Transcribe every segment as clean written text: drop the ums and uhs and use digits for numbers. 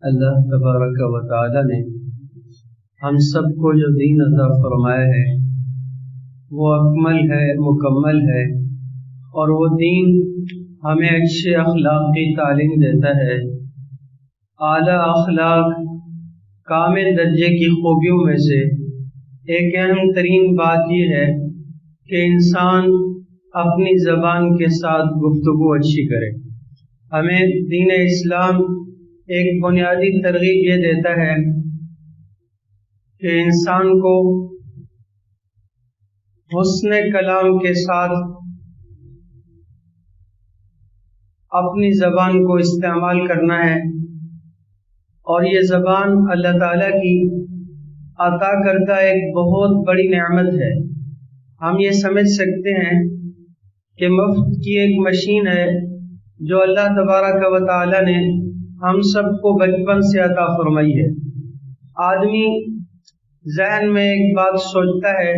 اللہ تبارک و تعالی نے ہم سب کو جو دین عطا فرمایا ہے وہ اکمل ہے، مکمل ہے، اور وہ دین ہمیں اچھے اخلاق کی تعلیم دیتا ہے۔ اعلیٰ اخلاق کامل درجے کی خوبیوں میں سے ایک اہم ترین بات یہ ہے کہ انسان اپنی زبان کے ساتھ گفتگو اچھی کرے۔ ہمیں دین اسلام ایک بنیادی ترغیب یہ دیتا ہے کہ انسان کو حسن کلام کے ساتھ اپنی زبان کو استعمال کرنا ہے، اور یہ زبان اللہ تعالیٰ کی عطا کردہ ایک بہت بڑی نعمت ہے۔ ہم یہ سمجھ سکتے ہیں کہ مفت کی ایک مشین ہے جو اللہ تبارک و تعالیٰ نے ہم سب کو بچپن سے عطا فرمائی ہے۔ آدمی ذہن میں ایک بات سوچتا ہے،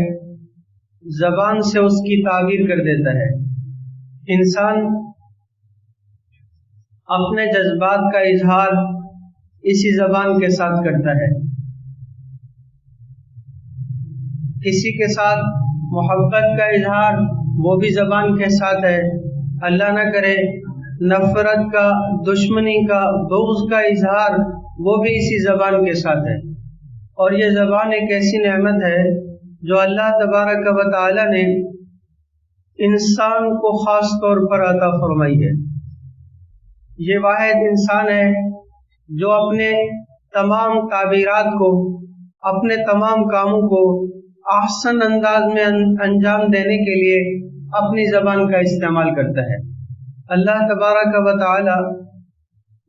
زبان سے اس کی تعبیر کر دیتا ہے۔ انسان اپنے جذبات کا اظہار اسی زبان کے ساتھ کرتا ہے۔ کسی کے ساتھ محبت کا اظہار وہ بھی زبان کے ساتھ ہے، اللہ نہ کرے نفرت کا، دشمنی کا، بغض کا اظہار وہ بھی اسی زبان کے ساتھ ہے۔ اور یہ زبان ایک ایسی نعمت ہے جو اللہ تبارک و تعالی نے انسان کو خاص طور پر عطا فرمائی ہے۔ یہ واحد انسان ہے جو اپنے تمام تعبیرات کو، اپنے تمام کاموں کو احسن انداز میں انجام دینے کے لیے اپنی زبان کا استعمال کرتا ہے۔ اللہ تبارک و تعالی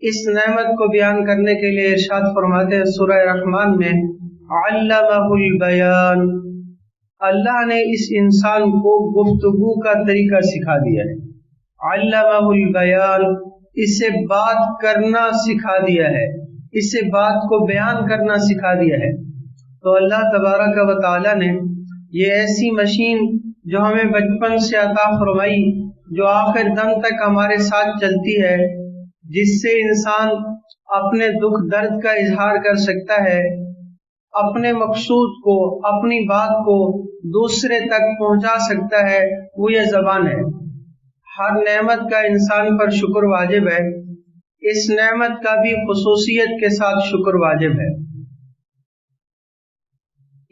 اس نعمت کو بیان کرنے کے لیے ارشاد فرماتے ہیں سورہ رحمان میں، علمہ البیان، اللہ نے اس انسان کو گفتگو کا طریقہ سکھا دیا ہے۔ علمہ البیان، اسے بات کرنا سکھا دیا ہے، اسے بات کو بیان کرنا سکھا دیا ہے۔ تو اللہ تبارک و تعالی نے یہ ایسی مشین جو ہمیں بچپن سے عطا فرمائی، جو آخر دم تک ہمارے ساتھ چلتی ہے، جس سے انسان اپنے دکھ درد کا اظہار کر سکتا ہے، اپنے مقصود کو، اپنی بات کو دوسرے تک پہنچا سکتا ہے، وہ یہ زبان ہے۔ ہر نعمت کا انسان پر شکر واجب ہے، اس نعمت کا بھی خصوصیت کے ساتھ شکر واجب ہے۔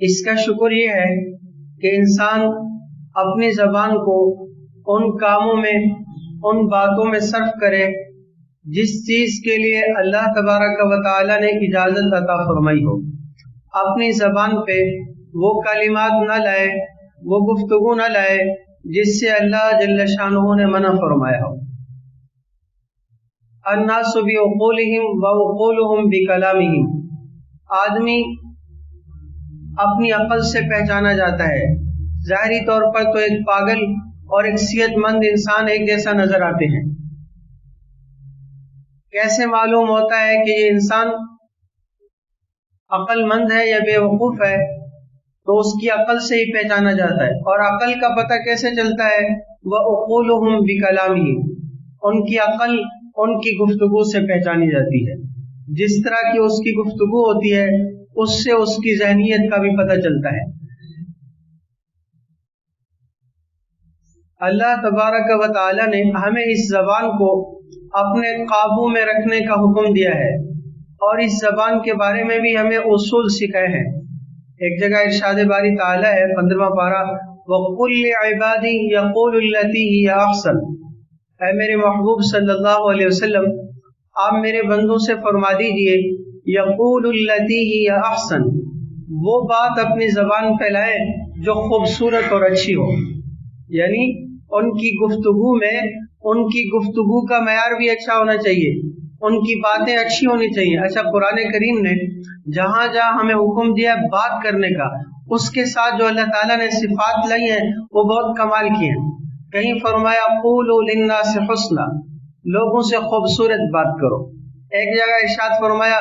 اس کا شکر یہ ہے کہ انسان اپنی زبان کو ان کاموں میں، ان باتوں میں صرف کرے جس چیز کے لیے اللہ تبارک و تعالی نے اجازت عطا فرمائی ہو۔ اپنی زبان پہ وہ کلمات نہ لائے، وہ گفتگو نہ لائے جس سے اللہ جل شانہ نے منع فرمایا ہو۔ الناس بعقولہم وعقولہم بکلامہم، آدمی اپنی عقل سے پہچانا جاتا ہے۔ ظاہری طور پر تو ایک پاگل اور ایک صحت مند انسان ایک جیسا نظر آتے ہیں۔ کیسے معلوم ہوتا ہے کہ یہ انسان عقل مند ہے یا بے وقوف ہے؟ تو اس کی عقل سے ہی پہچانا جاتا ہے۔ اور عقل کا پتہ کیسے چلتا ہے؟ وَعُقُولُهُمْ بِكَلَامِهِمْ، ان کی عقل ان کی گفتگو سے پہچانی جاتی ہے۔ جس طرح کی اس کی گفتگو ہوتی ہے اس سے اس کی ذہنیت کا بھی پتہ چلتا ہے۔ اللہ تبارک و تعالی نے ہمیں اس زبان کو اپنے قابو میں رکھنے کا حکم دیا ہے، اور اس زبان کے بارے میں بھی ہمیں اصول سکھائے ہیں۔ ایک جگہ ارشاد باری تعالی ہے 15واں پارہ، وَقُلْ لِعِبَادِي يَقُولُ الَّتِي هِيَ أَحْسَنُ، اے میرے محبوب صلی اللہ علیہ وسلم، آپ میرے بندوں سے فرما دیجئے، یقول التی ہی احسن، وہ بات اپنی زبان پہ لائیں جو خوبصورت اور اچھی ہو۔ یعنی ان کی گفتگو میں، ان کی گفتگو کا معیار بھی اچھا ہونا چاہیے، ان کی باتیں اچھی ہونی چاہیے۔ اچھا، قرآن کریم نے جہاں جہاں ہمیں حکم دیا بات کرنے کا، اس کے ساتھ جو اللہ تعالیٰ نے صفات لائی ہیں وہ بہت کمال کی ہیں۔ کہیں فرمایا قولوا للناس حسنا، لوگوں سے خوبصورت بات کرو۔ ایک جگہ ارشاد فرمایا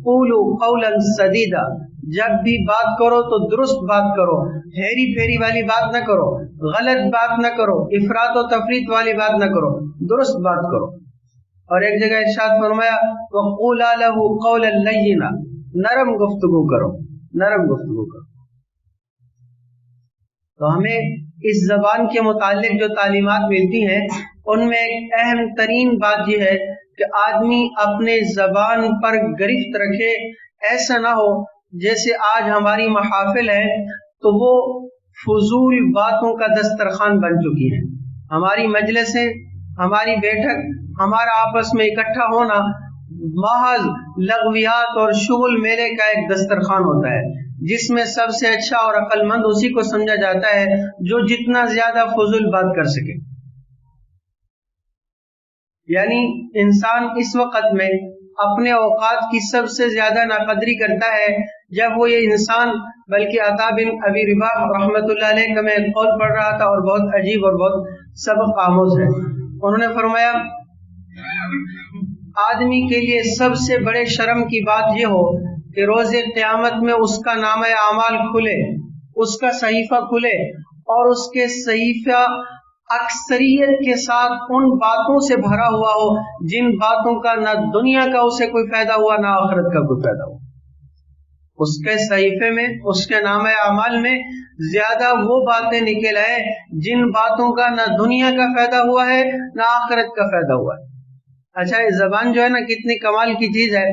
قولوا قولا سدیدا، جب بھی بات کرو تو درست بات کرو، ہیری پھیری والی بات نہ کرو، غلط بات نہ کرو، افراط و تفریط والی بات نہ کرو، درست بات کرو۔ اور ایک جگہ ارشاد فرمایا وَقُولَا لَهُ قَوْلًا لَيِّنًا، نرم گفتگو کرو، نرم گفتگو کرو۔ تو ہمیں اس زبان کے متعلق جو تعلیمات ملتی ہیں ان میں ایک اہم ترین بات یہ ہے کہ آدمی اپنے زبان پر گرفت رکھے، ایسا نہ ہو جیسے آج ہماری محافل ہے تو وہ فضول باتوں کا دسترخوان بن چکی ہے۔ ہماری مجلسیں، ہماری بیٹھک، ہمارا آپس میں اکٹھا ہونا محض لغویات اور شغل میلے کا ایک دسترخوان ہوتا ہے، جس میں سب سے اچھا اور عقل مند اسی کو سمجھا جاتا ہے جو جتنا زیادہ فضول بات کر سکے۔ یعنی انسان اس وقت میں اپنے اوقات کی سب سے زیادہ ناقدری کرتا ہے جب وہ یہ انسان، بلکہ عطا بن ابی رباح رحمۃ اللہ علیہ کا میں ایک قول پڑھ رہا تھا اور بہت عجیب اور بہت سبق آموز ہے۔ انہوں نے فرمایا آدمی کے لیے سب سے بڑے شرم کی بات یہ ہو کہ روز قیامت میں اس کا نامہ اعمال کھلے، اس کا صحیفہ کھلے اور اس کے صحیفہ اکثریت کے ساتھ ان باتوں سے بھرا ہوا ہو جن باتوں کا نہ دنیا کا اسے کوئی فائدہ ہوا نہ آخرت کا کوئی فائدہ ہوا۔ اس کے صحیفے میں، اس کے نامہ اعمال میں زیادہ وہ باتیں نکل آئے جن باتوں کا نہ دنیا کا فائدہ ہوا ہے نہ آخرت کا فائدہ ہوا ہے۔ اچھا یہ زبان جو ہے نا کتنی کمال کی چیز ہے۔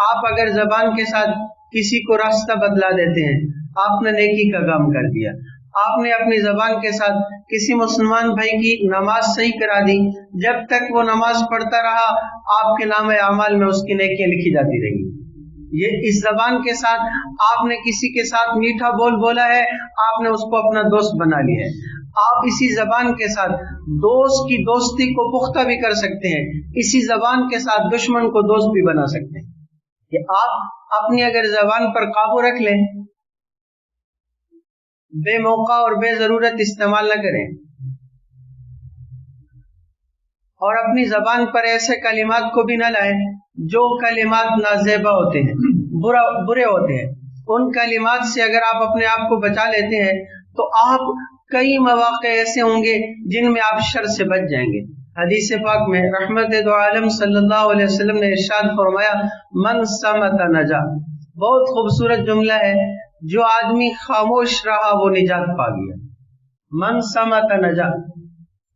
آپ اگر زبان کے ساتھ کسی کو راستہ بدلا دیتے ہیں، آپ نے نیکی کا کام کر دیا۔ آپ نے اپنی زبان کے ساتھ کسی مسلمان بھائی کی نماز صحیح کرا دی، جب تک وہ نماز پڑھتا رہا آپ کے نام اعمال میں اس کی نیکیاں لکھی جاتی رہی۔ یہ اس زبان کے ساتھ آپ نے کسی کے ساتھ میٹھا بول بولا ہے، آپ نے اس کو اپنا دوست بنا لیا ہے۔ آپ اسی زبان کے ساتھ دوست کی دوستی کو پختہ بھی کر سکتے ہیں، اسی زبان کے ساتھ دشمن کو دوست بھی بنا سکتے ہیں۔ کہ آپ اپنی اگر زبان پر قابو رکھ لیں، بے موقع اور بے ضرورت استعمال نہ کریں، اور اپنی زبان پر ایسے کلمات کو بھی نہ لائیں جو کلمات نازیبا ہوتے ہیں، برے ہوتے ہیں۔ ان کلمات سے اگر آپ اپنے آپ کو بچا لیتے ہیں تو آپ کئی مواقع ایسے ہوں گے جن میں آپ شر سے بچ جائیں گے۔ حدیث پاک میں رحمت دو عالم صلی اللہ علیہ وسلم نے ارشاد فرمایا من صمت نجا، بہت خوبصورت جملہ ہے، جو آدمی خاموش رہا وہ نجات پا گیا۔ من صمت نجا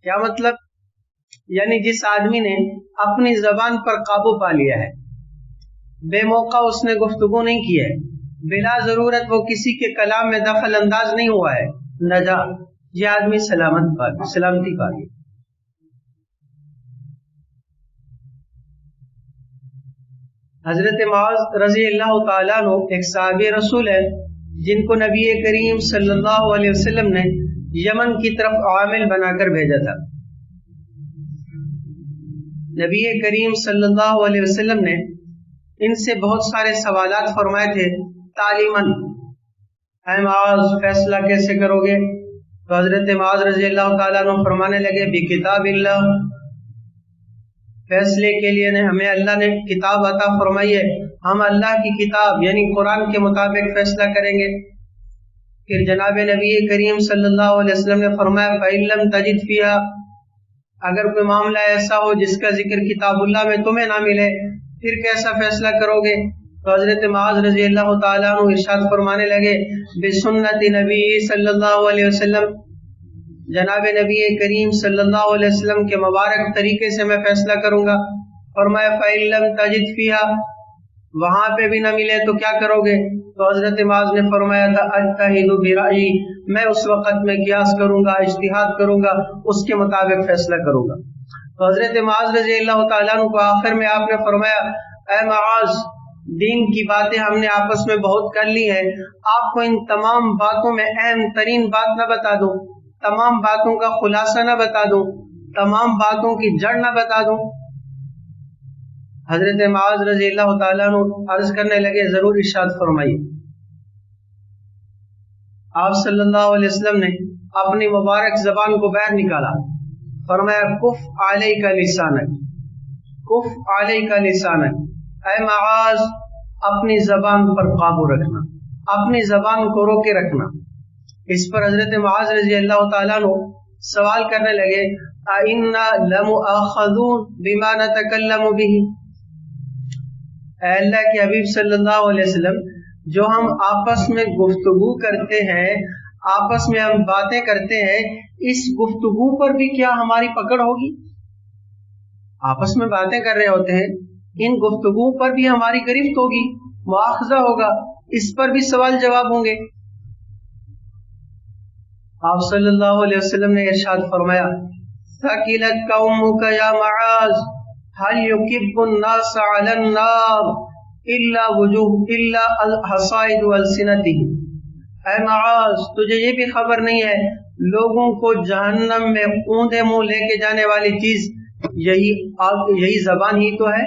کیا مطلب؟ یعنی جس آدمی نے اپنی زبان پر قابو پا لیا ہے، بے موقع اس نے گفتگو نہیں کی ہے، بلا ضرورت وہ کسی کے کلام میں دخل انداز نہیں ہوا ہے، نجا، یہ آدمی سلامتی پا گیا۔ حضرت معاذ رضی اللہ تعالیٰ عنہ ایک صحابی رسول ہے جن کو نبی کریم صلی اللہ علیہ وسلم نے یمن کی طرف عامل بنا کر بھیجا تھا۔ نبی کریم صلی اللہ علیہ وسلم نے ان سے بہت سارے سوالات فرمائے تھے تعلیماً، اے معاذ فیصلہ کیسے کرو گے؟ تو حضرت معاذ رضی اللہ تعالیٰ عنہ فرمانے لگے بکتاب اللہ، فیصلے کے لیے ہمیں اللہ نے کتاب عطا فرمائی ہے، ہم اللہ کی کتاب یعنی قرآن کے مطابق فیصلہ کریں گے۔ پھر جناب نبی کریم صلی اللہ علیہ وسلم نے فرمایا فَإِن لَّمْ تَجِدْ فِيهَا، اگر کوئی معاملہ ایسا ہو جس کا ذکر کتاب اللہ میں تمہیں نہ ملے پھر کیسا فیصلہ کرو گے؟ تو حضرت معاذ رضی اللہ تعالیٰ عنہ ارشاد فرمانے لگے بسنت نبی صلی اللہ علیہ وسلم، جناب نبی کریم صلی اللہ علیہ وسلم کے مبارک طریقے سے میں فیصلہ کروں گا۔ فرمایا فَإِن لَّمْ تَجِدْ فِيهَا، وہاں پہ بھی نہ ملے تو کیا کرو گے؟ تو حضرت معاذ نے فرمایا تھا اجتہد برأیی، میں اس وقت میں قیاس کروں گا، اجتہاد کروں گا، اس کے مطابق فیصلہ کروں گا۔ تو حضرت معاذ رضی اللہ تعالیٰ عنہ کو آخر میں آپ نے فرمایا اے معاذ، دین کی باتیں ہم نے آپس میں بہت کر لی ہیں، آپ کو ان تمام باتوں میں اہم ترین بات نہ بتا دوں، تمام باتوں کا خلاصہ نہ بتا دوں، تمام باتوں کی جڑ نہ بتا دوں؟ حضرت معاذ رضی اللہ تعالیٰ عنہ عرض کرنے لگے ضرور ارشاد فرمائیے۔ آپ صلی اللہ علیہ وسلم نے اپنی مبارک زبان کو باہر نکالا، فرمایا کف علیک لسانک، کف علیک لسانک، اے معاذ اپنی زبان پر قابو رکھنا، اپنی زبان کو روکے رکھنا۔ اس پر حضرت معاذ رضی اللہ تعالیٰ عنہ سوال کرنے لگے اِنَّا لَمُؤَاخَذُونَ بِمَا نَتَكَلَّمُ بِهِ، اے اللہ کے حبیب صلی اللہ علیہ وسلم، جو ہم آپس میں گفتگو کرتے ہیں، آپس میں ہم باتیں کرتے ہیں، اس گفتگو پر بھی کیا ہماری پکڑ ہوگی؟ آپس میں باتیں کر رہے ہوتے ہیں، ان گفتگو پر بھی ہماری گرفت ہوگی، مواخذہ ہوگا، اس پر بھی سوال جواب ہوں گے۔ آپ صلی اللہ علیہ وسلم نے ارشاد فرمایا ثقلتک امک یا معاذ هل یکب الناس علی النار الا حصائد السنتهم، اے معاذ تجھے یہ بھی خبر نہیں ہے لوگوں کو جہنم میں اوندا منہ لے کے جانے والی چیز یہی زبان ہی تو ہے،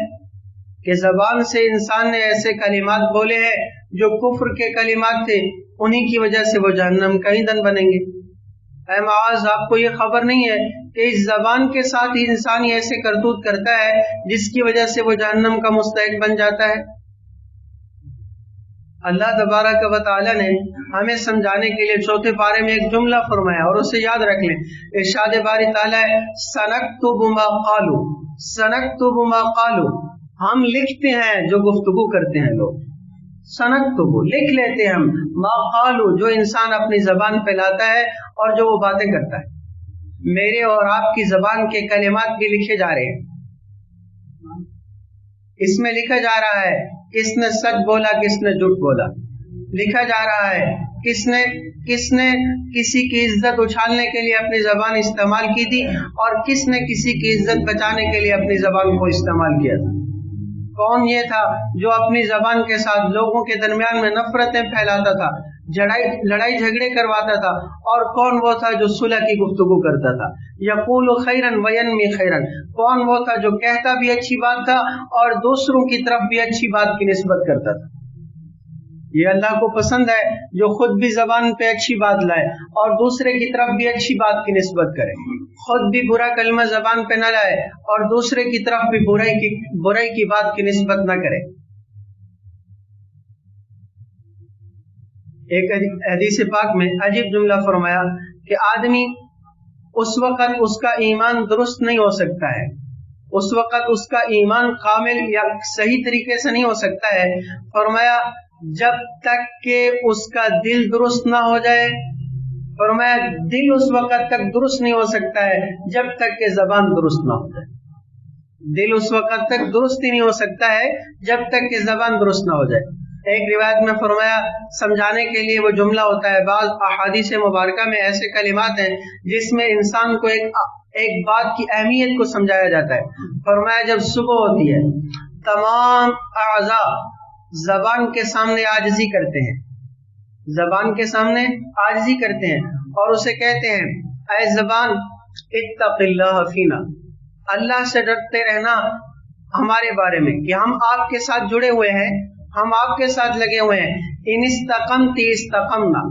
کہ زبان سے انسان نے ایسے کلمات بولے ہیں جو کفر کے کلمات تھے، انہی کی وجہ سے وہ جہنم کا ایندھن بنیں گے۔ اے معاذ آپ کو یہ خبر نہیں ہے کہ اس زبان کے ساتھ ہی انسان ایسے کرتوت کرتا ہے جس کی وجہ سے وہ جہنم کا مستحق بن جاتا ہے۔ اللہ تبارک و تعالی نے ہمیں سمجھانے کے لیے چوتھے پارے میں ایک جملہ فرمایا، اور اسے یاد رکھ لیں۔ ارشاد باری تعالی ہے سنکتب ما قالوا، سنکتب ما قالوا، ہم لکھتے ہیں جو گفتگو کرتے ہیں لوگ، سنکتب لکھ لیتے ہم، ما قالوا جو انسان اپنی زبان پہ لاتا ہے اور جو وہ باتیں کرتا ہے۔ میرے اور آپ کی زبان کے کلمات بھی لکھے جا رہے ہیں، اس میں لکھا جا رہا ہے کس نے سچ بولا کس نے جھوٹ بولا، لکھا جا رہا ہے کس نے کسی کی عزت اچھالنے کے لیے اپنی زبان استعمال کی تھی اور کس نے کسی کی عزت بچانے کے لیے اپنی زبان کو استعمال کیا تھا۔ کون یہ تھا جو اپنی زبان کے ساتھ لوگوں کے درمیان میں نفرتیں پھیلاتا تھا، لڑائی جھگڑے کرواتا تھا، اور کون وہ تھا جو صلح کی گفتگو کرتا تھا، یقول خیرن وینمی خیرن، کون وہ تھا جو کہتا بھی اچھی بات تھا اور دوسروں کی طرف بھی اچھی بات کی نسبت کرتا تھا۔ یہ اللہ کو پسند ہے جو خود بھی زبان پہ اچھی بات لائے اور دوسرے کی طرف بھی اچھی بات کی نسبت کرے، خود بھی برا کلمہ زبان پہ نہ لائے اور دوسرے کی طرف بھی برائی کی بات کی نسبت نہ کرے۔ ایک حدیث پاک میں عجیب جملہ فرمایا کہ آدمی اس وقت اس کا ایمان درست نہیں ہو سکتا ہے، اس وقت اس کا ایمان کامل یا صحیح طریقے سے نہیں ہو سکتا ہے، فرمایا جب تک کہ اس کا دل درست نہ ہو جائے، فرمایا دل اس وقت تک درست نہیں ہو سکتا ہے جب تک کہ زبان درست نہ ہو جائے، دل اس وقت تک درست ہی نہیں ہو سکتا ہے جب تک کہ زبان درست نہ ہو جائے۔ ایک روایت میں فرمایا سمجھانے کے لیے وہ جملہ ہوتا ہے، بعض احادیث مبارکہ میں ایسے کلمات ہیں جس میں انسان کو ایک بات کی اہمیت کو سمجھایا جاتا ہے۔ فرمایا جب صبح ہوتی ہے تمام اعضاء زبان کے سامنے عاجزی کرتے ہیں، زبان کے سامنے عاجزی کرتے ہیں اور اسے کہتے ہیں اے زبان اتق اللہ فینا، اللہ سے ڈرتے رہنا ہمارے بارے میں کہ ہم آپ کے ساتھ جڑے ہوئے ہیں، ہم آپ کے ساتھ لگے ہوئے ہیں۔ ان استقمت استقمنا،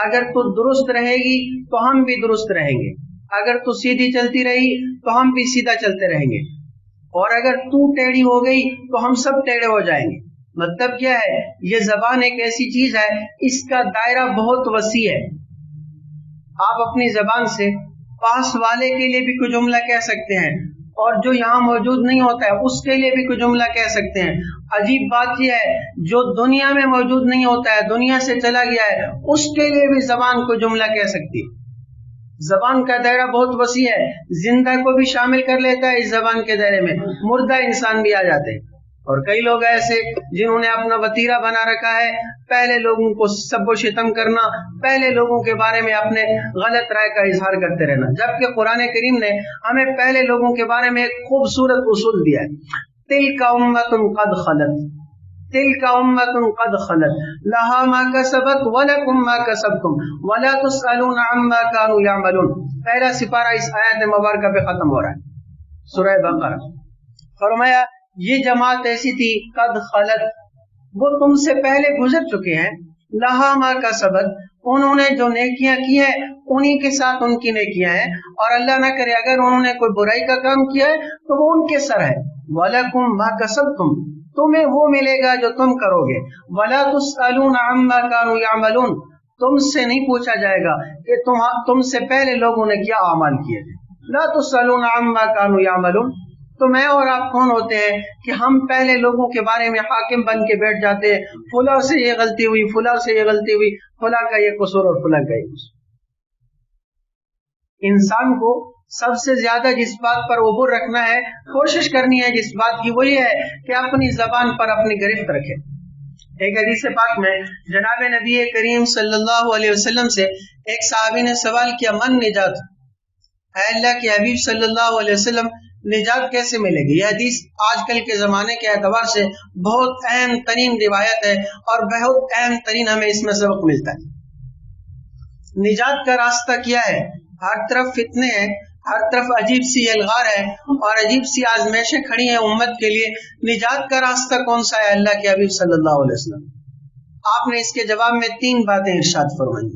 اگر تو درست رہے گی تو ہم بھی درست رہیں گے، اگر تو سیدھی چلتی رہی تو ہم بھی سیدھا چلتے رہیں گے، اور اگر تو ٹیڑھی ہو گئی تو ہم سب ٹیڑھے ہو جائیں گے۔ مطلب کیا ہے؟ یہ زبان ایک ایسی چیز ہے، اس کا دائرہ بہت وسیع ہے۔ آپ اپنی زبان سے پاس والے کے لیے بھی کوئی جملہ کہہ سکتے ہیں اور جو یہاں موجود نہیں ہوتا ہے اس کے لیے بھی کوئی جملہ کہہ سکتے ہیں۔ عجیب بات یہ ہے جو دنیا میں موجود نہیں ہوتا ہے، دنیا سے چلا گیا ہے، اس کے لیے بھی زبان کو جملہ کہہ سکتی ہے۔ زبان کا دائرہ بہت وسیع ہے، زندہ کو بھی شامل کر لیتا ہے اس زبان کے دائرے میں، مردہ انسان بھی آ جاتے ہیں۔ اور کئی لوگ ایسے جنہوں نے اپنا وتیرہ بنا رکھا ہے پہلے لوگوں کو سب و شتم کرنا، پہلے لوگوں کے بارے میں اپنے غلط رائے کا اظہار کرتے رہنا، جبکہ قرآن کریم نے ہمیں پہلے لوگوں کے بارے میں ایک خوبصورت اصول دیا ہے، تلک امۃ قد خلت، تلک امۃ قد خلت لہا ما کسبت ولکم ما کسبتم ولا تسألون عما كانوا يعملون۔ پہلا سپارہ اس آیت مبارکہ پہ ختم ہو رہا ہے، سورہ بقرہ۔ فرمایا یہ جماعت ایسی تھی قد خلت، وہ تم سے پہلے گزر چکے ہیں، لہا ما کسبت، انہوں نے جو نیکیاں کی ہیں انہی کے ساتھ ان کی نیکیاں ہیں، اور اللہ نہ کرے اگر انہوں نے کوئی برائی کا کام کیا ہے تو وہ ان کے سر ہے۔ وَلَكُمْ مَا كَسَبْتُمْ، تمہیں وہ ملے گا جو تم کرو گے۔ وَلَا تُسْأَلُونَ عَمَّا كَانُوا يَعْمَلُونَ، تم سے نہیں پوچھا جائے گا کہ تم سے پہلے لوگوں نے کیا اعمال کیے تھے. لا تسألون عما كانوا يعملون. تو میں اور آپ کون ہوتے ہیں کہ ہم پہلے لوگوں کے بارے میں حاکم بن کے بیٹھ جاتے ہیں, فلاں سے یہ غلطی ہوئی, فلاں سے یہ غلطی ہوئی, فلاں کا یہ قصور اور فلاں کا یہ قصور. انسان کو سب سے زیادہ جس بات پر عبور رکھنا ہے, کوشش کرنی ہے جس بات کی, وہ یہ ہے کہ اپنی زبان پر اپنی گرفت رکھے. ایک حدیث پاک میں جناب نبی کریم صلی اللہ علیہ وسلم سے ایک صحابی نے سوال کیا, من نجات, اے اللہ کے حبیب صلی اللہ علیہ وسلم نجات کیسے ملے گی؟ یہ حدیث آج کل کے زمانے کے اعتبار سے بہت اہم ترین روایت ہے اور بہت اہم ترین ہمیں اس میں سبق ملتا ہے. نجات کا راستہ کیا ہے؟ ہر طرف فتنے ہیں, ہر طرف عجیب سی الغار ہے اور عجیب سی آزمائشیں کھڑی ہیں امت کے لیے. نجات کا راستہ کون سا ہے؟ اللہ کے حبیب صلی اللہ علیہ وسلم. آپ نے اس کے جواب میں 3 باتیں ارشاد فرمائیں.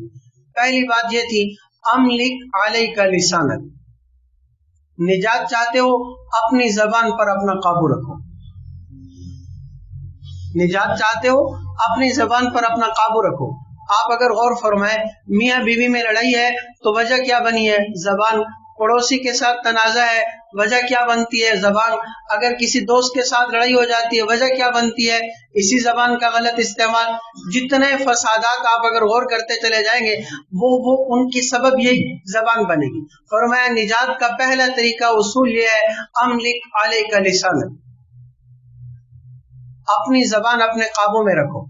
پہلی بات یہ تھی, املک علیک لسانک. نجات چاہتے ہو اپنی زبان پر اپنا قابو رکھو. نجات چاہتے ہو اپنی زبان پر اپنا قابو رکھو. آپ اگر غور فرمائیں, میاں بیوی میں لڑائی ہے تو وجہ کیا بنی ہے؟ زبان. پڑوسی کے ساتھ تنازع ہے, وجہ کیا بنتی ہے؟ زبان. اگر کسی دوست کے ساتھ لڑائی ہو جاتی ہے, وجہ کیا بنتی ہے؟ اسی زبان کا غلط استعمال. جتنے فسادات آپ اگر غور کرتے چلے جائیں گے وہ ان کی سبب یہی زبان بنے گی. فرمایا نجات کا پہلا طریقہ اصول یہ ہے, املک علیک لسانک. اپنی زبان اپنے قابو میں رکھو.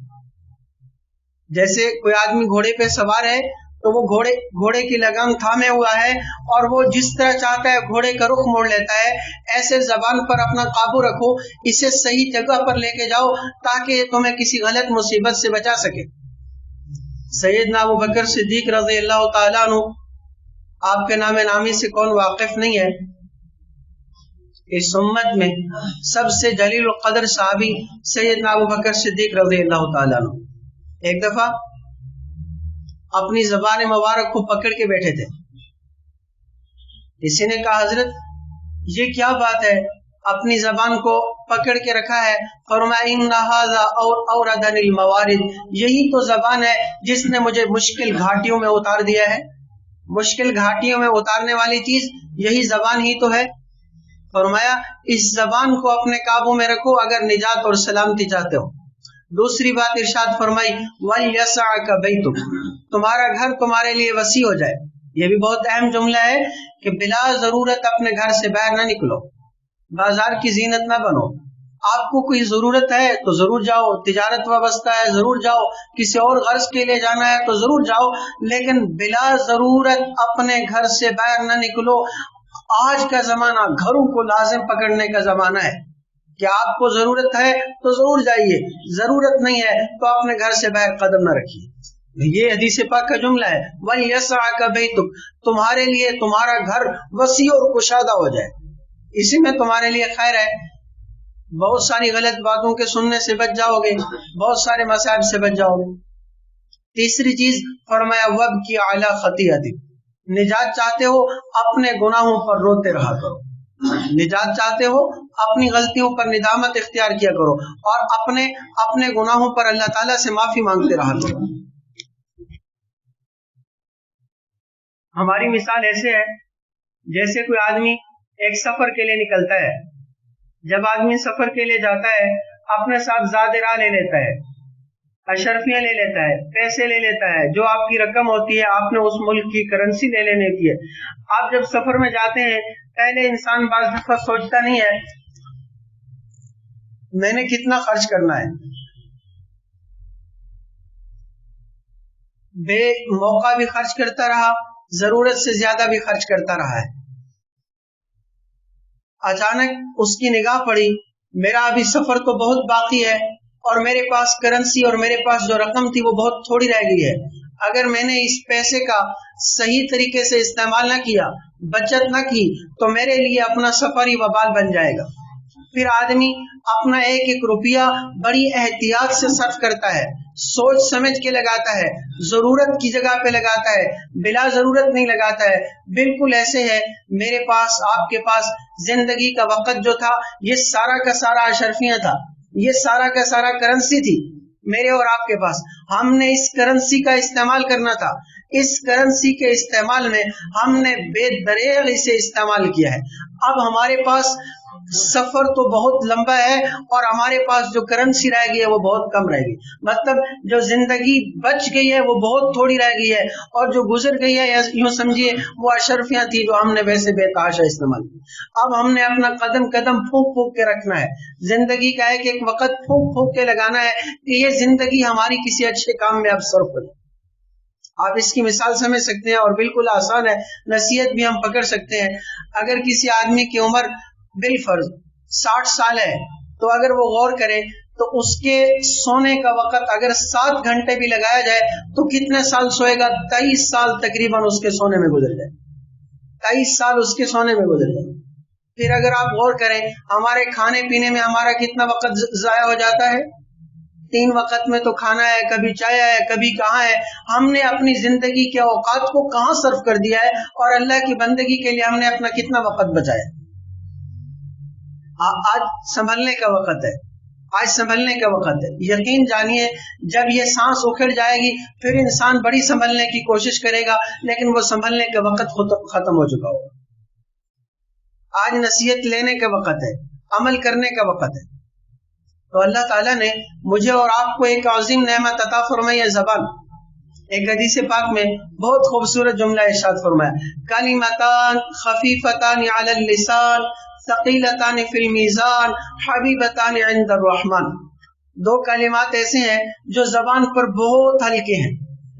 جیسے کوئی آدمی گھوڑے پہ سوار ہے تو وہ گھوڑے کی لگام تھامے ہوا ہے اور وہ جس طرح چاہتا ہے گھوڑے کا رخ موڑ لیتا ہے. ایسے زبان پر اپنا قابو رکھو, اسے صحیح جگہ پر لے کے جاؤ تاکہ تمہیں کسی غلط مصیبت سے بچا سکے. سیدنا ابو بکر صدیق رضی اللہ تعالیٰ عنہ, آپ کے نام نامی سے کون واقف نہیں ہے؟ اس امت میں سب سے جلیل القدر صحابی سیدنا ابو بکر صدیق رضی اللہ تعالیٰ عنہ ایک دفعہ اپنی زبان مبارک کو پکڑ کے بیٹھے تھے. کسی نے کہا حضرت یہ کیا بات ہے, اپنی زبان کو پکڑ کے رکھا ہے؟ فرمایا ان ھذا اوردن الموارد, یہی تو زبان ہے جس نے مجھے مشکل گھاٹیوں میں اتار دیا ہے. مشکل گھاٹیوں میں اتارنے والی چیز یہی زبان ہی تو ہے. فرمایا اس زبان کو اپنے قابو میں رکھو اگر نجات اور سلامتی چاہتے ہو. دوسری بات ارشاد فرمائی, وَلْيَسْعَكَ بَيْتُكَ, تمہارا گھر تمہارے لیے وسیع ہو جائے. یہ بھی بہت اہم جملہ ہے کہ بلا ضرورت اپنے گھر سے باہر نہ نکلو, بازار کی زینت نہ بنو. آپ کو کوئی ضرورت ہے تو ضرور جاؤ, تجارت وابستہ ہے ضرور جاؤ, کسی اور غرض کے لیے جانا ہے تو ضرور جاؤ, لیکن بلا ضرورت اپنے گھر سے باہر نہ نکلو. آج کا زمانہ گھروں کو لازم پکڑنے کا زمانہ ہے کہ آپ کو ضرورت ہے تو ضرور جائیے, ضرورت نہیں ہے تو اپنے گھر سے باہر قدم نہ رکھیے. یہ حدیث پاک کا جملہ ہے, وَلْيَسْعَكَ بَيْتُكَ, تمہارے لیے تمہارا گھر وسیع اور کشادہ ہو جائے. اسی میں تمہارے لیے خیر ہے. بہت ساری غلط باتوں کے سننے سے بچ جاؤ گے, بہت سارے مصائب سے بچ جاؤ گے. تیسری چیز فرمایا وَابْكِ عَلَى خَطِيئَتِكَ, نجات چاہتے ہو اپنے گناہوں پر روتے رہا کرو. نجات چاہتے ہو اپنی غلطیوں پر ندامت اختیار کیا کرو اور اپنے گناہوں پر اللہ تعالیٰ سے معافی مانگتے رہا کرو. ہماری مثال ایسے ہے جیسے کوئی آدمی ایک سفر کے لیے نکلتا ہے. جب آدمی سفر کے لیے جاتا ہے اپنے ساتھ زاد راہ لے لیتا ہے, اشرفیاں لے لیتا ہے, پیسے لے لیتا ہے, جو آپ کی رقم ہوتی ہے آپ نے اس ملک کی کرنسی لے لینے کی ہے. آپ جب سفر میں جاتے ہیں پہلے انسان بعض دفعہ سوچتا نہیں ہے میں نے کتنا خرچ کرنا ہے, بے موقع بھی خرچ کرتا رہا, ضرورت سے زیادہ بھی خرچ کرتا رہا ہے. اچانک اس کی نگاہ پڑی میرا ابھی سفر تو بہت باقی ہے اور میرے پاس کرنسی اور میرے پاس جو رقم تھی وہ بہت تھوڑی رہ گئی ہے. اگر میں نے اس پیسے کا صحیح طریقے سے استعمال نہ کیا, بچت نہ کی, تو میرے لیے اپنا سفر ہی وبال بن جائے گا. پھر آدمی اپنا ایک ایک روپیہ بڑی احتیاط سے صرف کرتا ہے, سوچ سمجھ کے لگاتا ہے, ضرورت کی جگہ پہ لگاتا ہے, بلا ضرورت نہیں لگاتا ہے. بالکل ایسے ہے میرے پاس, آپ کے پاس زندگی کا وقت جو تھا یہ سارا کا سارا اشرفیاں تھا, یہ سارا کا سارا کرنسی تھی, میرے اور آپ کے پاس، ہم نے اس کرنسی کا استعمال کرنا تھا، اس کرنسی کے استعمال میں ہم نے بے دریغ اسے استعمال کیا ہے. اب ہمارے پاس سفر تو بہت لمبا ہے اور ہمارے پاس جو کرنسی رہ گئی ہے وہ بہت کم رہ گئی. مطلب جو زندگی بچ گئی ہے وہ بہت تھوڑی رہ گئی ہے، اور جو گزر گئی ہے یوں سمجھیے وہ اشرفیاں تھی جو ہم نے ویسے بے تحاشا استعمال کی. اب ہم نے اپنا قدم قدم پھونک پھونک کے رکھنا ہے، زندگی کا ایک وقت پھونک پھونک کے لگانا ہے کہ یہ زندگی ہماری کسی اچھے کام میں اب صرف ہو. آپ اس کی مثال سمجھ سکتے ہیں، اور بالکل آسان ہے، نصیحت بھی ہم پکڑ سکتے ہیں. اگر کسی آدمی کی عمر بالفرض 60 سال ہے تو اگر وہ غور کرے تو اس کے سونے کا وقت اگر 7 گھنٹے بھی لگایا جائے تو کتنے سال سوئے گا؟ 23 سال تقریباً اس کے سونے میں گزر جائے. 23 سال اس کے سونے میں گزر جائے. پھر اگر آپ غور کریں ہمارے کھانے پینے میں ہمارا کتنا وقت ضائع ہو جاتا ہے. 3 وقت میں تو کھانا ہے، کبھی چائے ہے، کبھی کہاں ہے. ہم نے اپنی زندگی کے اوقات کو کہاں صرف کر دیا ہے، اور اللہ کی بندگی کے لیے ہم نے اپنا کتنا وقت بچایا. آج سنبھلنے کا وقت ہے، آج سنبھلنے کا وقت ہے. یقین جانیے جب یہ سانس اکھڑ جائے گی پھر انسان بڑی سنبھلنے کی کوشش کرے گا، لیکن وہ سنبھلنے کا وقت ختم ہو چکا ہوگا. آج نصیحت لینے کا وقت ہے، عمل کرنے کا وقت ہے. تو اللہ تعالیٰ نے مجھے اور آپ کو ایک عظیم نعمت عطا فرمائی ہے، زبان. ایک حدیث پاک میں بہت خوبصورت جملہ ارشاد فرمایا، کلمتان خفیفتان علی اللسان ثقیلتان فی المیزان حبیبتان عند الرحمن. 2 کلمات ایسے ہیں جو زبان پر بہت ہلکے ہیں،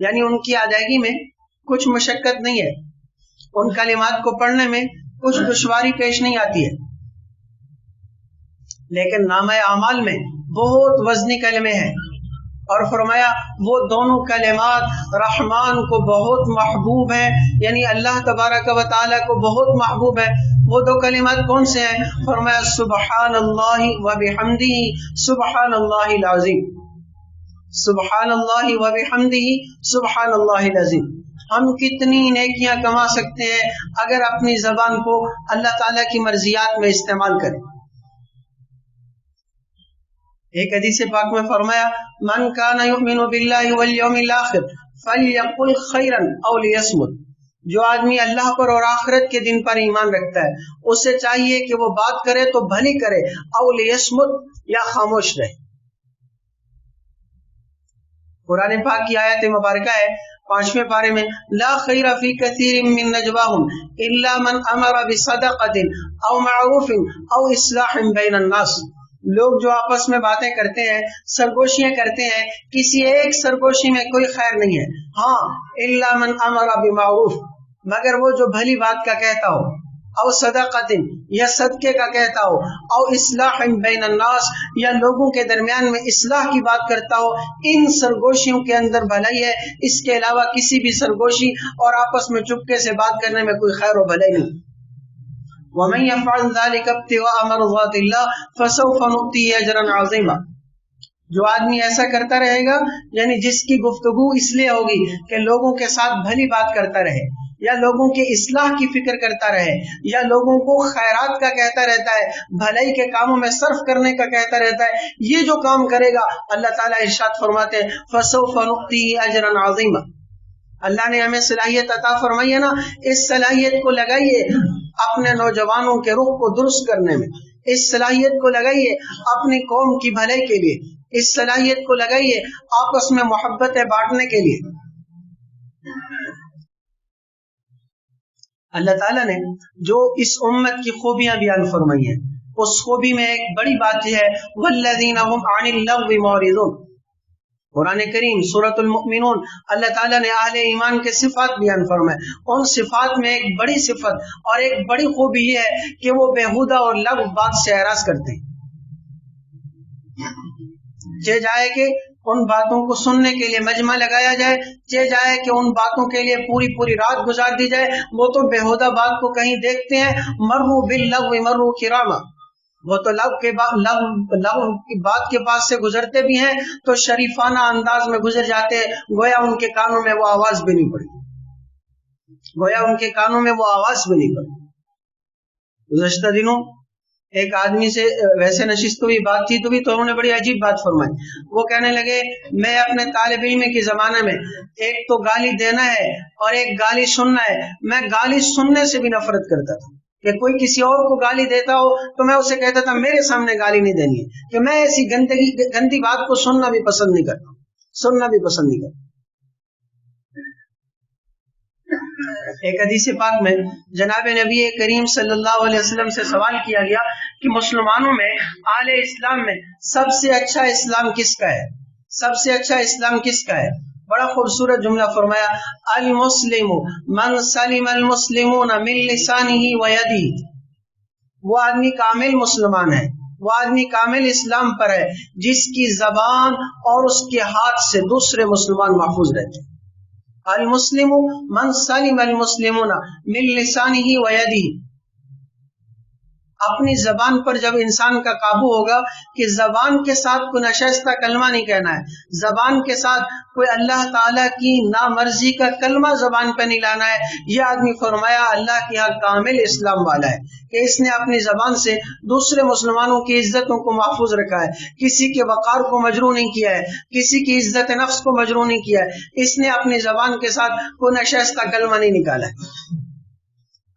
یعنی ان کی ادائیگی میں کچھ مشقت نہیں ہے، ان کلمات کو پڑھنے میں کچھ دشواری پیش نہیں آتی ہے، لیکن نامہ اعمال میں بہت وزنی کلمے ہیں. اور فرمایا وہ دونوں کلمات رحمان کو بہت محبوب ہیں، یعنی اللہ تبارک و تعالیٰ کو بہت محبوب ہے. وہ 2 کلمات کون سے ہیں؟ فرمایا سبحان اللہ و بحمدہ سبحان اللہ العظیم. سبحان اللہ و بحمدہ سبحان اللہ العظیم. ہم کتنی نیکیاں کما سکتے ہیں اگر اپنی زبان کو اللہ تعالیٰ کی مرضیات میں استعمال کریں. ایک حدیث پاک میں فرمایا من کان یؤمن باللہ والیوم الاخر فلیقل خیرا او لیصمت. جو آدمی اللہ پر اور آخرت کے دن پر ایمان رکھتا ہے اسے چاہیے کہ وہ بات کرے تو بھلی کرے، او لیصمت یا خاموش رہے. قرآن پاک کی آیت مبارکہ ہے 5ویں پارے میں، لا خیر فی کثیر من نجواہم الا من امر بصدقۃ او معروف او اصلاح بین الناس. لوگ جو آپس میں باتیں کرتے ہیں، سرگوشیاں کرتے ہیں، کسی ایک سرگوشی میں کوئی خیر نہیں ہے. ہاں الا من امر بمعروف، مگر وہ جو بھلی بات کا کہتا ہو، او صدقۃ یا صدقے کا کہتا ہو، او اصلاح بین الناس یا لوگوں کے درمیان میں اصلاح کی بات کرتا ہو. ان سرگوشیوں کے اندر بھلائی ہے، اس کے علاوہ کسی بھی سرگوشی اور آپس میں چپکے سے بات کرنے میں کوئی خیر و بھلائی نہیں. وَمَن يَفْعَلْ ذَلِكَ ابْتِغَاءَ مَرْضَاتِ اللَّهِ فَسَوْفَ نُؤْتِيهِ أَجْرًا عَظِيمًا. جو آدمی ایسا کرتا رہے گا، یعنی جس کی گفتگو اس لیے ہوگی کہ لوگوں کے ساتھ بھلی بات کرتا رہے، یا لوگوں کے اصلاح کی فکر کرتا رہے، یا لوگوں کو خیرات کا کہتا رہتا ہے، بھلائی کے کاموں میں صرف کرنے کا کہتا رہتا ہے، یہ جو کام کرے گا اللہ تعالیٰ ارشاد فرماتے ہیں فَسَوْفَ نُؤْتِيهِ أَجْرًا عَظِيمًا. اللہ نے ہمیں صلاحیت عطا فرمائی ہے نا، اس صلاحیت کو لگائیے اپنے نوجوانوں کے رخ کو درست کرنے میں، اس صلاحیت کو لگائیے اپنی قوم کی بھلائی کے لیے، اس صلاحیت کو لگائیے آپس میں محبتیں بانٹنے کے لیے. اللہ تعالیٰ نے جو اس امت کی خوبیاں بیان فرمائی ہیں اس خوبی میں ایک بڑی بات یہ ہے والذین هم عن اللغو معرضون. قرآن کریم سورۃ المؤمنون اللہ تعالیٰ نے اہل ایمان کے صفات بیان فرمائے. ان صفات میں ایک بڑی صفت اور ایک بڑی خوبی یہ ہے کہ وہ بیہودہ اور لغو بات سے اعراض کرتے ہیں. چاہے جائے کہ ان باتوں کو سننے کے لیے مجمع لگایا جائے، چاہے جائے کہ ان باتوں کے لیے پوری پوری رات گزار دی جائے، وہ تو بیہودہ بات کو کہیں دیکھتے ہیں مروا باللغو مروا کراما. وہ تو لغو کی بات کے پاس سے گزرتے بھی ہیں تو شریفانہ انداز میں گزر جاتے ہیں، گویا ان کے کانوں میں وہ آواز بھی نہیں پڑی، گویا ان کے کانوں میں وہ آواز بھی نہیں پڑی. گزشتہ دنوں ایک آدمی سے ویسے نشست ہوئی بات تھی تو انہوں نے بڑی عجیب بات فرمائی. وہ کہنے لگے میں اپنے طالب علم کے زمانے میں ایک تو گالی دینا ہے اور ایک گالی سننا ہے. میں گالی سننے سے بھی نفرت کرتا تھا کہ کوئی کسی اور کو گالی دیتا ہو تو میں اسے کہتا تھا میرے سامنے گالی نہیں دینی ہے, کہ میں ایسی گندی بات کو سننا بھی پسند نہیں کرتا. ایک حدیث پاک میں جناب نبی کریم صلی اللہ علیہ وسلم سے سوال کیا گیا کہ مسلمانوں میں اہل اسلام میں سب سے اچھا اسلام کس کا ہے, سب سے اچھا اسلام کس کا ہے؟ بڑا خوبصورت جملہ فرمایا, المسلم من سلم المسلمون من لسانہ و یدہ. وہ آدمی کامل مسلمان ہے, وہ آدمی کامل اسلام پر ہے جس کی زبان اور اس کے ہاتھ سے دوسرے مسلمان محفوظ رہتے ہیں. المسلم من سلم المسلمون من لسانہ و یدہ. اپنی زبان پر جب انسان کا قابو ہوگا کہ زبان کے ساتھ کوئی ناشائستہ کلمہ نہیں کہنا ہے, زبان کے ساتھ کوئی اللہ تعالیٰ کی نامرضی کا کلمہ زبان پہ نہیں لانا ہے, یہ آدمی فرمایا اللہ کے ہاں کامل اسلام والا ہے کہ اس نے اپنی زبان سے دوسرے مسلمانوں کی عزتوں کو محفوظ رکھا ہے, کسی کے وقار کو مجروح نہیں کیا ہے, کسی کی عزت نفس کو مجروح نہیں کیا ہے, اس نے اپنی زبان کے ساتھ کوئی ناشائستہ کلمہ نہیں نکالا ہے.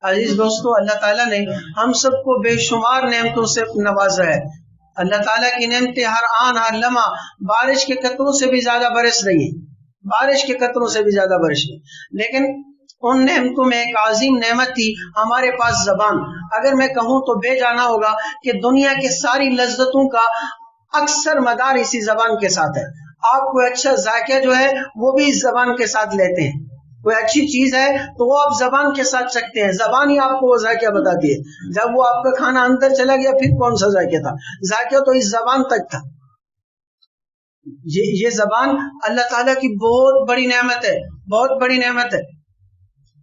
عزیز دوستو, اللہ تعالیٰ نے ہم سب کو بے شمار نعمتوں سے نوازا ہے. اللہ تعالیٰ کی نعمتیں ہر آن ہر لمحہ بارش کے قطروں سے بھی زیادہ برس رہی ہیں, بارش کے قطروں سے بھی زیادہ برس رہی ہیں. لیکن ان نعمتوں میں ایک عظیم نعمت تھی ہمارے پاس زبان. اگر میں کہوں تو بے جانا ہوگا کہ دنیا کے ساری لذتوں کا اکثر مدار اسی زبان کے ساتھ ہے. آپ کو اچھا ذائقہ جو ہے وہ بھی اس زبان کے ساتھ لیتے ہیں, کوئی اچھی چیز ہے تو وہ آپ زبان کے ساتھ چکھتے ہیں, زبان ہی آپ کو وہ ذائقہ بتاتی ہے. جب وہ آپ کا کھانا اندر چلا گیا پھر کون سا ذائقہ تھا, ذائقہ تو اس زبان تک تھا. یہ زبان اللہ تعالیٰ کی بہت بڑی نعمت ہے, بہت بڑی نعمت ہے.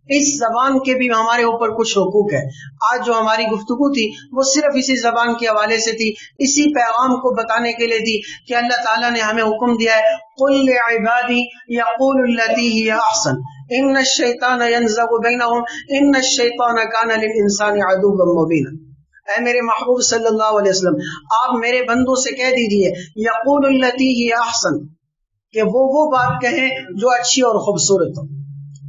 اس زبان کے بھی ہمارے اوپر کچھ حقوق ہے. آج جو ہماری گفتگو تھی وہ صرف اسی زبان کے حوالے سے تھی, اسی پیغام کو بتانے کے لیے تھی کہ اللہ تعالیٰ نے ہمیں حکم دیا ہے قل لعبادی یقولوا التی ہی احسن ان الشیطان ینزغ بینہم ان الشیطان کان للانسان عدوا مبینا. اے میرے محبوب صلی اللہ علیہ وسلم, آپ میرے بندوں سے کہہ دیجئے یقول التی ہی احسن, کہ وہ بات کہیں جو اچھی اور خوبصورت ہو.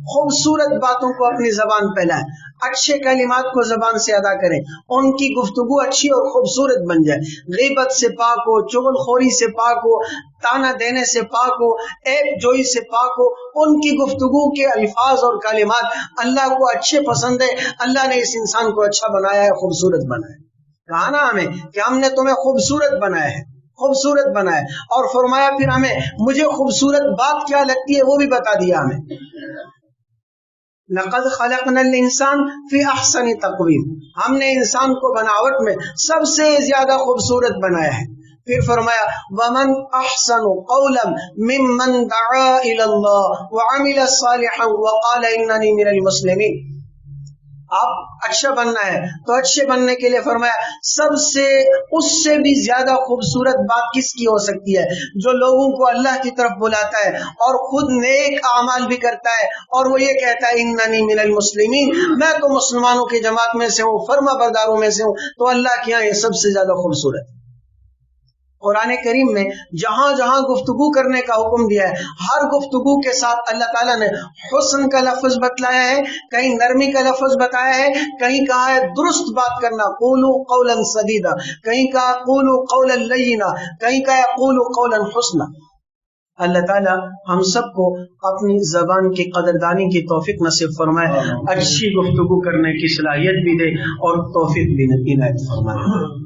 خوبصورت باتوں کو اپنی زبان پہ لائیں, اچھے کلمات کو زبان سے ادا کریں, ان کی گفتگو اچھی اور خوبصورت بن جائے. غیبت سے پاک ہو, چغل خوری سے پاک ہو, تانا دینے سے پاک ہو, عیب جوئی سے پاک ہو. ان کی گفتگو کے الفاظ اور کلمات اللہ کو اچھے پسند ہے. اللہ نے اس انسان کو اچھا بنایا ہے, خوبصورت بنایا ہے. کہا نا ہمیں کہ ہم نے تمہیں خوبصورت بنایا ہے, خوبصورت بنایا ہے. اور فرمایا پھر ہمیں مجھے خوبصورت بات کیا لگتی ہے وہ بھی بتا دیا ہمیں. لقد خلقنا الانسان فی احسن تقویم, ہم نے انسان کو بناوٹ میں سب سے زیادہ خوبصورت بنایا ہے. پھر فرمایا ومن احسن قولا ممن دعا الی اللہ وعمل صالحا وقال اننی من المسلمین. آپ اچھا بننا ہے تو اچھے بننے کے لیے فرمایا سب سے اس سے بھی زیادہ خوبصورت بات کس کی ہو سکتی ہے, جو لوگوں کو اللہ کی طرف بلاتا ہے اور خود نیک اعمال بھی کرتا ہے اور وہ یہ کہتا ہے اننی من المسلمین, میں تو مسلمانوں کی جماعت میں سے ہوں, فرما برداروں میں سے ہوں. تو اللہ کے یہاں یہ سب سے زیادہ خوبصورت. قرآن کریم میں جہاں جہاں گفتگو کرنے کا حکم دیا ہے, ہر گفتگو کے ساتھ اللہ تعالیٰ نے حسن کا لفظ بتلایا ہے, کہیں نرمی کا لفظ بتایا ہے, کہیں کہا ہے درست بات کرنا قولوا قولا سدیدا, کہیں کہا قولوا قولا لینا, کہیں کہا قولوا قولا حسنا. اللہ تعالیٰ ہم سب کو اپنی زبان کی قدردانی کی توفیق نصیب فرمائے, اچھی گفتگو کرنے کی صلاحیت بھی دے اور توفیق بھی عنایت فرمائے.